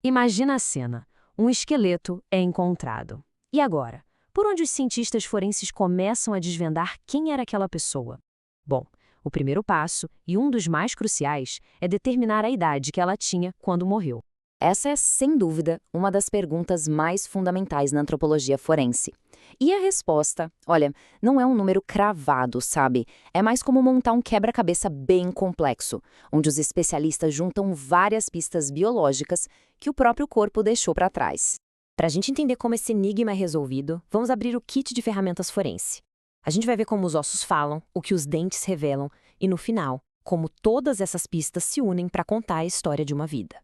Imagina a cena. Um esqueleto é encontrado. E agora? Por onde os cientistas forenses começam a desvendar quem era aquela pessoa? Bom, o primeiro passo, e um dos mais cruciais, é determinar a idade que ela tinha quando morreu. Essa é, sem dúvida, uma das perguntas mais fundamentais na antropologia forense. E a resposta, olha, não é um número cravado, sabe? É mais como montar um quebra-cabeça bem complexo, onde os especialistas juntam várias pistas biológicas que o próprio corpo deixou para trás. Para a gente entender como esse enigma é resolvido, vamos abrir o kit de ferramentas forense. A gente vai ver como os ossos falam, o que os dentes revelam e, no final, como todas essas pistas se unem para contar a história de uma vida.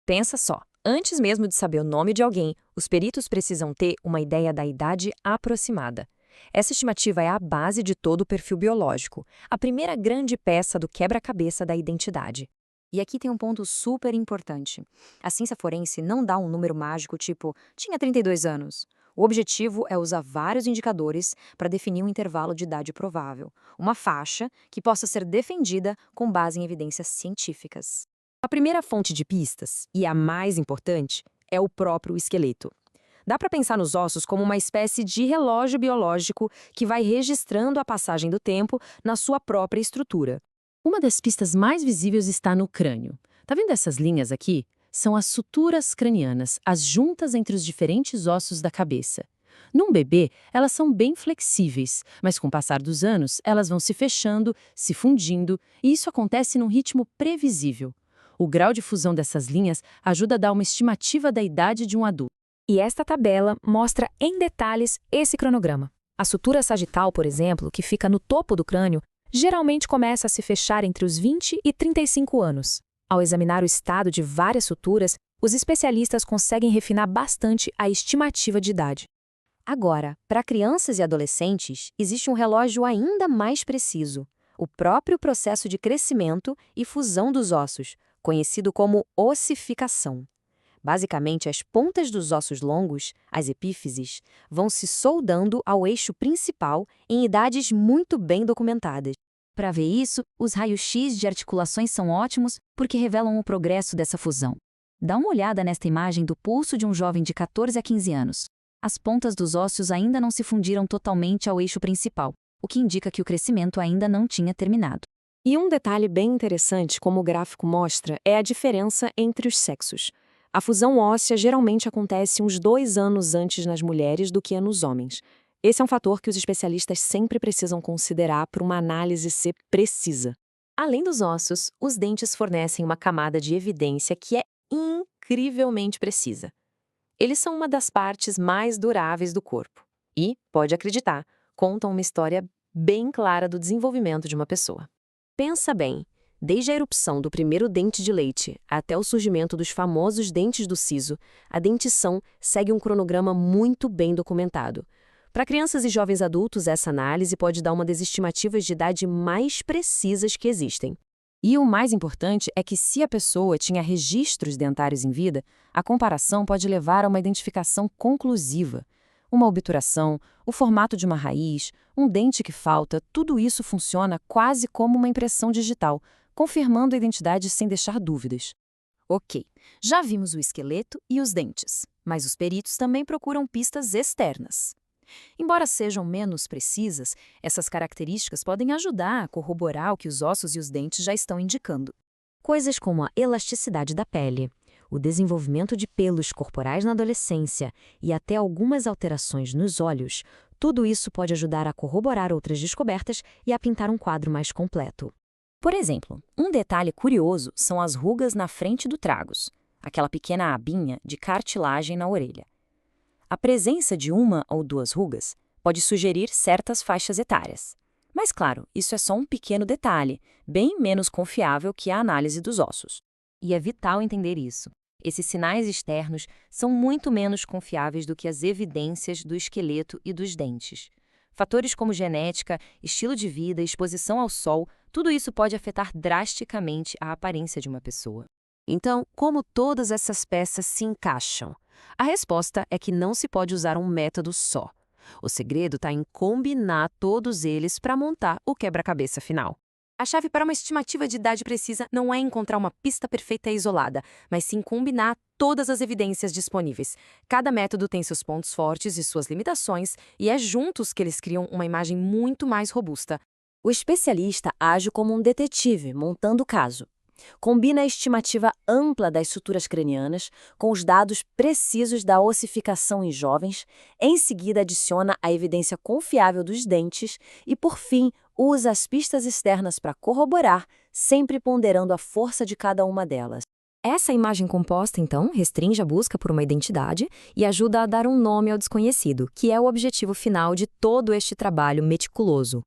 Pensa só, antes mesmo de saber o nome de alguém, os peritos precisam ter uma ideia da idade aproximada. Essa estimativa é a base de todo o perfil biológico, a primeira grande peça do quebra-cabeça da identidade. E aqui tem um ponto super importante. A ciência forense não dá um número mágico tipo, tinha 32 anos. O objetivo é usar vários indicadores para definir um intervalo de idade provável, uma faixa que possa ser defendida com base em evidências científicas. A primeira fonte de pistas, e a mais importante, é o próprio esqueleto. Dá para pensar nos ossos como uma espécie de relógio biológico que vai registrando a passagem do tempo na sua própria estrutura. Uma das pistas mais visíveis está no crânio. Tá vendo essas linhas aqui? São as suturas cranianas, as juntas entre os diferentes ossos da cabeça. Num bebê, elas são bem flexíveis, mas com o passar dos anos, elas vão se fechando, se fundindo, e isso acontece num ritmo previsível. O grau de fusão dessas linhas ajuda a dar uma estimativa da idade de um adulto. E esta tabela mostra em detalhes esse cronograma. A sutura sagital, por exemplo, que fica no topo do crânio, geralmente começa a se fechar entre os 20 e 35 anos. Ao examinar o estado de várias suturas, os especialistas conseguem refinar bastante a estimativa de idade. Agora, para crianças e adolescentes, existe um relógio ainda mais preciso: o próprio processo de crescimento e fusão dos ossos, conhecido como ossificação. Basicamente, as pontas dos ossos longos, as epífises, vão se soldando ao eixo principal em idades muito bem documentadas. Para ver isso, os raios-x de articulações são ótimos porque revelam o progresso dessa fusão. Dá uma olhada nesta imagem do pulso de um jovem de 14 a 15 anos. As pontas dos ossos ainda não se fundiram totalmente ao eixo principal, o que indica que o crescimento ainda não tinha terminado. E um detalhe bem interessante, como o gráfico mostra, é a diferença entre os sexos. A fusão óssea geralmente acontece uns 2 anos antes nas mulheres do que nos homens. Esse é um fator que os especialistas sempre precisam considerar para uma análise ser precisa. Além dos ossos, os dentes fornecem uma camada de evidência que é incrivelmente precisa. Eles são uma das partes mais duráveis do corpo e, pode acreditar, contam uma história bem clara do desenvolvimento de uma pessoa. Pensa bem, desde a erupção do primeiro dente de leite até o surgimento dos famosos dentes do siso, a dentição segue um cronograma muito bem documentado. Para crianças e jovens adultos, essa análise pode dar uma das estimativas de idade mais precisas que existem. E o mais importante é que, se a pessoa tinha registros dentários em vida, a comparação pode levar a uma identificação conclusiva. Uma obturação, o formato de uma raiz, um dente que falta, tudo isso funciona quase como uma impressão digital, confirmando a identidade sem deixar dúvidas. Ok, já vimos o esqueleto e os dentes, mas os peritos também procuram pistas externas. Embora sejam menos precisas, essas características podem ajudar a corroborar o que os ossos e os dentes já estão indicando. Coisas como a elasticidade da pele, o desenvolvimento de pelos corporais na adolescência e até algumas alterações nos olhos, tudo isso pode ajudar a corroborar outras descobertas e a pintar um quadro mais completo. Por exemplo, um detalhe curioso são as rugas na frente do tragus, aquela pequena abinha de cartilagem na orelha. A presença de uma ou duas rugas pode sugerir certas faixas etárias. Mas, claro, isso é só um pequeno detalhe, bem menos confiável que a análise dos ossos. E é vital entender isso. Esses sinais externos são muito menos confiáveis do que as evidências do esqueleto e dos dentes. Fatores como genética, estilo de vida, exposição ao sol, tudo isso pode afetar drasticamente a aparência de uma pessoa. Então, como todas essas peças se encaixam? A resposta é que não se pode usar um método só. O segredo está em combinar todos eles para montar o quebra-cabeça final. A chave para uma estimativa de idade precisa não é encontrar uma pista perfeita e isolada, mas sim combinar todas as evidências disponíveis. Cada método tem seus pontos fortes e suas limitações, e é juntos que eles criam uma imagem muito mais robusta. O especialista age como um detetive, montando o caso. Combina a estimativa ampla das estruturas cranianas com os dados precisos da ossificação em jovens, em seguida adiciona a evidência confiável dos dentes e, por fim, usa as pistas externas para corroborar, sempre ponderando a força de cada uma delas. Essa imagem composta, então, restringe a busca por uma identidade e ajuda a dar um nome ao desconhecido, que é o objetivo final de todo este trabalho meticuloso.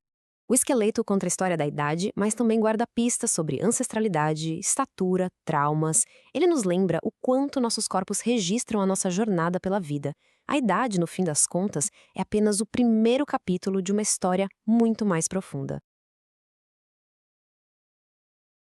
O esqueleto conta a história da idade, mas também guarda pistas sobre ancestralidade, estatura, traumas. Ele nos lembra o quanto nossos corpos registram a nossa jornada pela vida. A idade, no fim das contas, é apenas o primeiro capítulo de uma história muito mais profunda.